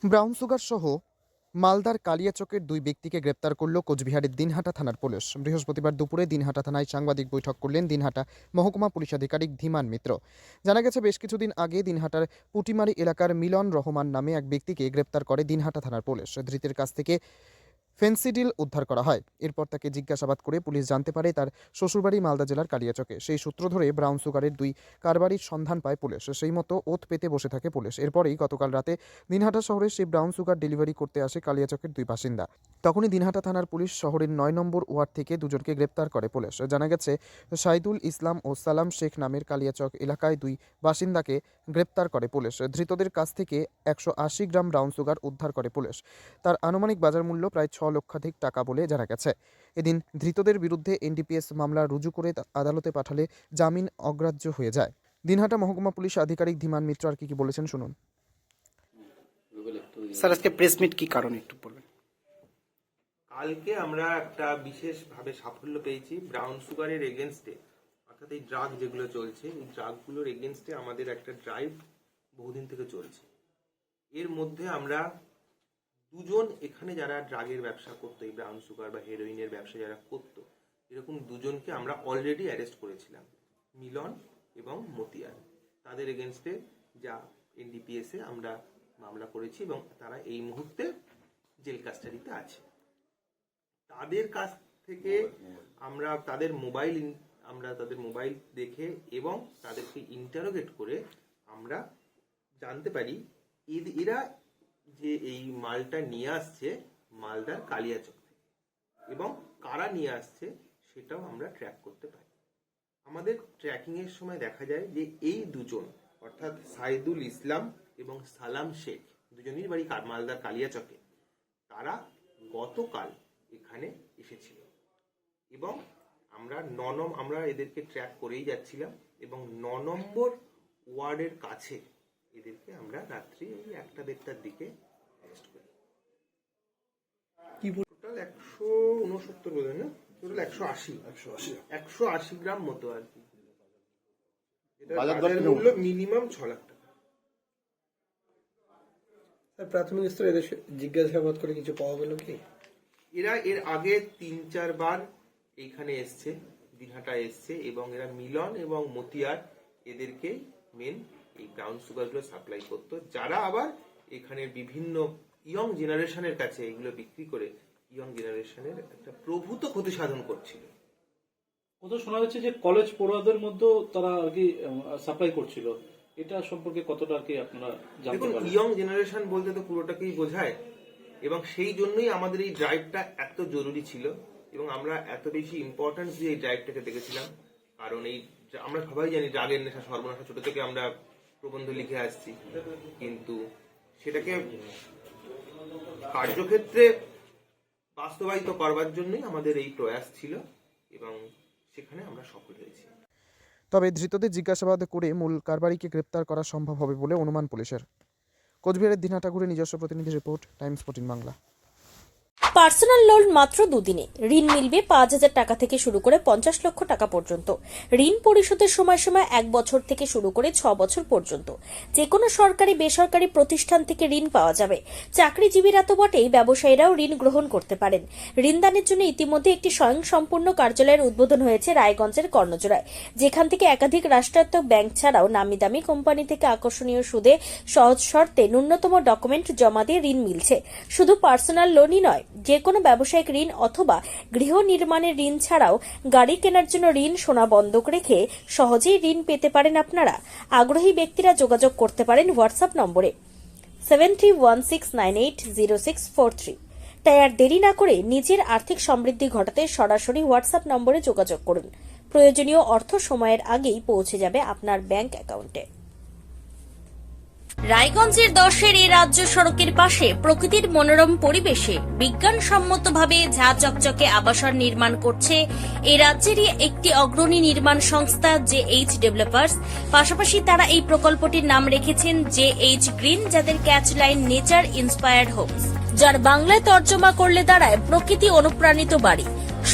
Brown sugar সহ মালদার কালিয়াচকের দুই ব্যক্তিকে গ্রেপ্তার করল কোচবিহারের দিনহাটা থানার পুলিশ। বৃহস্পতিবার দুপুরে দিনহাটা থানায় সাংবাদিক বৈঠক করলেন দিনহাটা মহকুমা পুলিশ আধিকারিক ধীমান মিত্র। জানা গেছে, বেশ কিছুদিন আগে দিনহাটার পুটিমারি এলাকার মিলন রহমান নামে এক ব্যক্তিকে গ্রেপ্তার করে দিনহাটা থানার পুলিশ। ধৃতের কাছ থেকে ফেন্সিডিল উদ্ধার করা হয়। এরপর তাকে জিজ্ঞাসাবাদ করে পুলিশ জানতে পারে তার শ্বশুরবাড়ি মালদা জেলার কালিয়াচকে। সেই সূত্র ধরে ব্রাউন সুগারের দুই কারবারির সন্ধান পায় পুলিশ। সেই মতো ওত পেতে বসে থাকে পুলিশ। এরপরেই গতকাল রাতে দিনহাটা শহরে সেই ব্রাউন সুগার ডেলিভারি করতে আসে কালিয়াচকের দুই বাসিন্দা। তখনই দিনহাটা থানার পুলিশ শহরের ৯ নম্বর ওয়ার্ড থেকে দুজনকে গ্রেপ্তার করে পুলিশ। জানা গেছে, সাইদুল ইসলাম ও সালাম শেখ নামের কালিয়াচক এলাকায় দুই বাসিন্দাকে গ্রেপ্তার করে পুলিশ। ধৃতদের কাছ থেকে ১৮০ গ্রাম ব্রাউন সুগার উদ্ধার করে পুলিশ। তার আনুমানিক বাজার মূল্য প্রায় ৬ লক্ষাধিক টাকা বলে জানা গেছে। এদিন ধৃতদের বিরুদ্ধে এনডিপিএস মামলা রুজু করে আদালতে পাঠালে জামিন অগ্রাহ্য হয়ে যায়। দিনহাটা মহকুমা পুলিশ আধিকারিক ধীমান মিত্র আর কি বলেছেন শুনুন। স্যার, আজকে প্রেস মিট কি কারণে একটু বলবেন? কালকে আমরা একটা বিশেষভাবে সাফল্য পেয়েছি ব্রাউন সুগারের এগেনস্টে, অর্থাৎ এই ড্রাগ যেগুলো চলছে, এই ড্রাগগুলোর এগেনস্টে আমাদের একটা ড্রাইভ বহুদিন থেকে চলছে। এর মধ্যে আমরা দুজন এখানে যারা ড্রাগের ব্যবসা করতো, এই ব্রাউন সুগার বা হেরোইনের ব্যবসা যারা করতো, এরকম দুজনকে আমরা অলরেডি অ্যারেস্ট করেছিলাম, মিলন এবং মতিয়ার। তাদের এগেনস্টে যা এনডিপিএসে আমরা মামলা করেছি এবং তারা এই মুহূর্তে জেল কাস্টাডিতে আছে। তাদের কাছ থেকে আমরা তাদের মোবাইল দেখে এবং তাদেরকে ইন্টারোগেট করে আমরা জানতে পারি এরা যে এই মালটা নিয়ে আসছে মালদার কালিয়াচক থেকে, এবং কারা নিয়ে আসছে সেটাও আমরা ট্র্যাক করতে পারি। আমাদের ট্র্যাকিং এর সময় দেখা যায় যে এই দুজন, অর্থাৎ সাইদুল ইসলাম এবং সালাম শেখ, দুজনেরই বাড়ি মালদার কালিয়াচকে, তারা গতকাল এখানে এসেছিল এবং আমরা এদেরকে ট্র্যাক করেই যাচ্ছিলাম এবং ৯ নম্বর ওয়ার্ডের কাছে এদেরকে আমরা রাত্রি ১টা-১.৫টার দিকে অ্যারেস্ট করি। টোটাল ১৬৯ বোধ হয় না, টোটাল ১৮০ গ্রাম মতো আর কি। বাজার মূল্য মিনিমাম ৬ লাখ টাকা। প্রাথমিক স্তরে এদের জিজ্ঞাসাবাদ করে কিছু পাওয়া গেল কি? এরা এর আগে ৩-৪ বার এইখানে এসছে, দিনহাটা এসছে, এবং এরা মিলন এবং মতিয়ার এদেরকে মেন এই ব্রাউন সুগার গুলো সাপ্লাই করতো, যারা আবার এখানের বিভিন্ন ইয়ং জেনারেশনের কাছে এগুলো বিক্রি করে ইয়ং জেনারেশনের একটা প্রভূত ক্ষতি সাধন করছিল। কত শোনা যাচ্ছে যে কলেজ পড়ুয়াদের মধ্যেও তারা আর কি সাপ্লাই করছিল, এটা সম্পর্কে কতটা আর কি আপনারা জানতে পারেন? ইয়ং জেনারেশন বলতে তো পুরোটাকেই বোঝায়, এবং সেই জন্যই আমাদের এই ড্রাইভটা এত জরুরি ছিল এবং আমরা এত বেশি ইম্পর্টেন্স দিয়ে এই ড্রাইভটাকে দেখেছিলাম। কারণ এই আমরা সবাই জানি ড্রাগের নেশা সর্বনাশা, ছোট থেকে আমরা প্রবন্ধ লিখে আসছি, কিন্তু সেটাকে কার্যক্ষেত্রে বাস্তবায়িত করবার জন্যই আমাদের এই প্রয়াস ছিল এবং সেখানে আমরা সফল হয়েছি। তবে ধৃতদের জিজ্ঞাসাবাদ করে মূল কারবারিকে গ্রেপ্তার করা সম্ভব হবে বলে অনুমান পুলিশের। কোচবিহারের দিনহাটা ঘুরে নিজস্ব প্রতিনিধি report, Times 14 Bangla. Personal loan মাত্র 2 দিনে ঋণ মিলবে ৫,০০০ টাকা থেকে শুরু করে ৫০ লক্ষ টাকা পর্যন্ত। ঋণ পরিশোধের সময়সীমা ১ বছর থেকে শুরু করে ৬ বছর পর্যন্ত। যে কোনো সরকারি বেসরকারি প্রতিষ্ঠান থেকে ঋণ পাওয়া যাবে। চাকরিজীবীরা তো বটেই, ব্যবসায়ীরাও ঋণ গ্রহণ করতে পারেন। ঋণদানের জন্য ইতিমধ্যে একটি স্বয়ংসম্পূর্ণ কার্যালয়ের উদ্বোধন হয়েছে রায়গঞ্জের কর্ণজোড়ায়, যেখান থেকে একাধিক রাষ্ট্রায়ত্ত ব্যাংক ছাড়াও নামি দামি কোম্পানি থেকে আকর্ষণীয় সুদে সহজ শর্তে ন্যূনতম ডকুমেন্ট জমা দিয়ে ঋণ মিলছে। শুধু পার্সোনাল লোনই নয়, যে কোনো ব্যবসায়িক ঋণ অথবা গৃহ নির্মাণের ঋণ ছাড়াও গাড়ি কেনার জন্য ঋণ, সোনা বন্ধক রেখে সহজেই ঋণ পেতে পারেন আপনারা। আগ্রহী ব্যক্তিরা যোগাযোগ করতে পারেন হোয়াটসঅ্যাপ নম্বরে 7316980643। তাই আর দেরি না করে নিজের আর্থিক সমৃদ্ধি ঘটাতে সরাসরি হোয়াটসঅ্যাপ নম্বরে যোগাযোগ করুন। প্রয়োজনীয় অর্থ সময়ের আগেই পৌঁছে যাবে আপনার ব্যাংক অ্যাকাউন্টে। রায়গঞ্জের 10-এর এই রাজ্য সড়কের পাশে প্রকৃতির মনোরম পরিবেশে বিজ্ঞানসম্মতভাবে ঝা চকচকে আবাসন নির্মাণ করছে এই রাজ্যেরই একটি অগ্রণী নির্মাণ সংস্থা JH ডেভেলপার্স। পাশাপাশি তারা এই প্রকল্পটির নাম রেখেছেন JH গ্রিন, যাদের catch line nature inspired homes, যার বাংলায় তর্জমা করলে দাঁড়ায় প্রকৃতি অনুপ্রাণিত বাড়ি।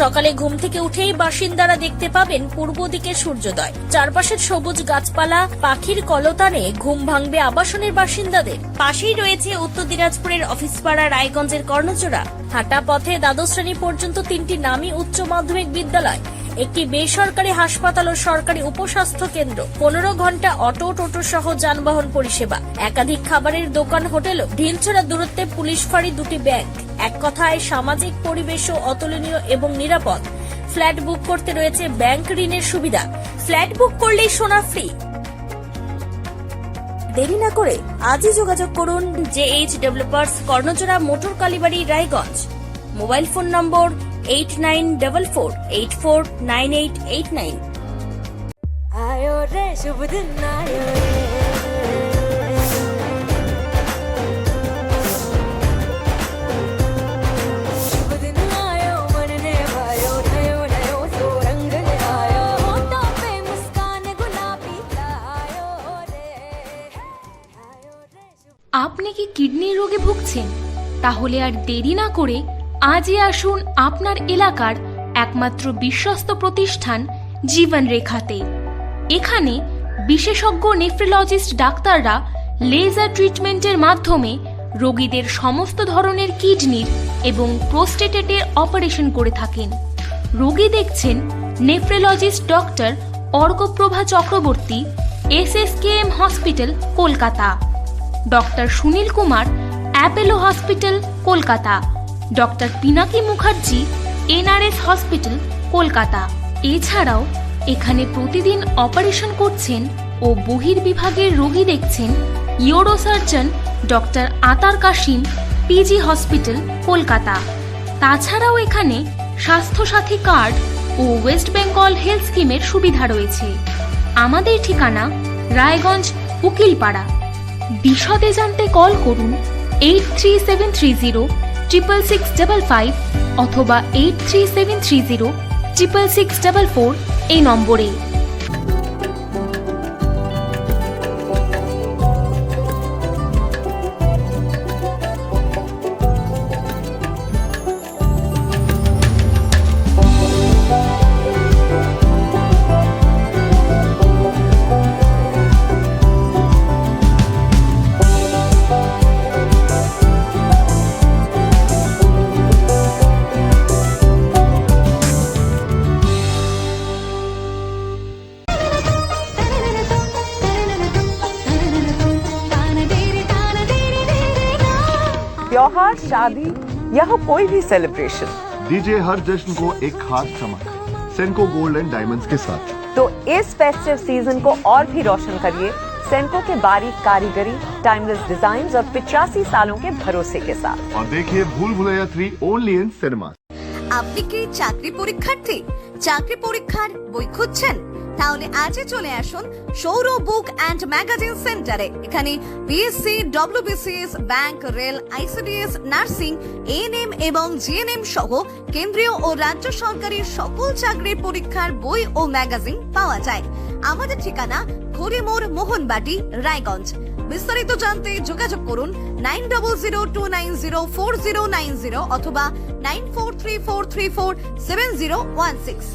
সকালে ঘুম থেকে উঠেই বাসিন্দারা দেখতে পাবেন পূর্ব দিকে সূর্যোদয়। চারপাশের সবুজ গাছপালা, পাখির কলতানে ঘুম ভাঙবে আবাসনের বাসিন্দাদের। পাশেই রয়েছে উত্তর দিনাজপুরের অফিসপাড়া, রায়গঞ্জের কর্ণচূড়া। হাঁটা পথে দ্বাদশ শ্রেণী পর্যন্ত 3টি নামী উচ্চ মাধ্যমিক বিদ্যালয়, একটি বেসরকারি হাসপাতাল ও সরকারি উপস্বাস্থ্য কেন্দ্র, 15 ঘন্টা অটো, টোটো সহ যানবাহন পরিষেবা, একাধিক খাবারের দোকান, হোটেল, ঢিলছড়া দূরত্বে পুলিশ ফাঁড়ি, 2টি ব্যাংক। এক কথায় সামাজিক পরিবেশও অতুলনীয় এবং নিরাপদ। ফ্ল্যাট বুক করতে রয়েছে ব্যাংক ঋণের সুবিধা। ফ্ল্যাট বুক করলেই সোনা ফ্রি। দেরি না করে আজই যোগাযোগ করুন JH developers, Karnachura, motor Kalibari, Raiganj. Mobile phone number 8944849889। आयो रे शुभ दिन आयो रे शुभ दिन आयो मन ने भायो नयो नयो सो रंग ले आयो होठों पे मुस्कान गुलाबी आयो रे शुभ। আপনি কি কিডনির রোগে ভুগছেন? তাহলে আর দেরি না করে আজই আসুন আপনার এলাকার একমাত্র বিশ্বস্ত প্রতিষ্ঠান জীবন রেখাতে। এখানে বিশেষজ্ঞ নেফ্রোলজিস্ট ডাক্তাররা লেজার ট্রিটমেন্টের মাধ্যমে রোগীদের সমস্ত ধরনের কিডনির এবং প্রোস্টেটেটের অপারেশন করে থাকেন। রোগী দেখছেন nephrologist doctor Arkaprava Chakraborty, SSKM hospital, Kolkata. Doctor Sunil Kumar, Apollo hospital, Kolkata. Doctor Pinaki Mukherjee, NRS hospital, Kolkata. এছাড়াও এখানে প্রতিদিন অপারেশন করছেন ও বহির্বিভাগের রোগী দেখছেন ইউরোসার্জন ডক্টর আতার কাশিম, PG হসপিটাল, কলকাতা। তাছাড়াও এখানে স্বাস্থ্যসাথী কার্ড ও ওয়েস্ট বেঙ্গল হেলথ স্কিমের সুবিধা রয়েছে। আমাদের ঠিকানা রায়গঞ্জ, উকিলপাড়া। বিশদে জানতে কল করুন 8373066655 অথবা 8373066644 এই নম্বরে। त्योहार, शादी या हो कोई भी सेलिब्रेशन, दीजिए हर जश्न को एक खास चमक सेंको गोल्ड एंड डायमंड्स के साथ। तो इस फेस्टिव सीजन को और भी रोशन करिए सेंको के बारीक कारीगरी, टाइमलेस डिजाइन और 85 सालों के भरोसे के साथ। और देखिए भूल भुलैया 3 ओनली इन सिनेमा। আপনি কি চাকরি পরীক্ষার্থী? চাকরি পরীক্ষার বই খুঁজছেন? তাহলে আজই চলে আসুন সৌর বুক অ্যান্ড ম্যাগাজিন সেন্টারে। এখানে BSc, WBCS, bank, rail, ICDS, nursing, ANM এবং GNM সহ কেন্দ্রীয় ও রাজ্য সরকারি সকল চাকরির পরীক্ষার বই ও ম্যাগাজিন পাওয়া যায়। আমাদের ঠিকানা ঘড়িমোড়, মোহনবাটি, রায়গঞ্জ। বিস্তারিত জানতে যোগাযোগ করুন 9002904090 অথবা 9434347016।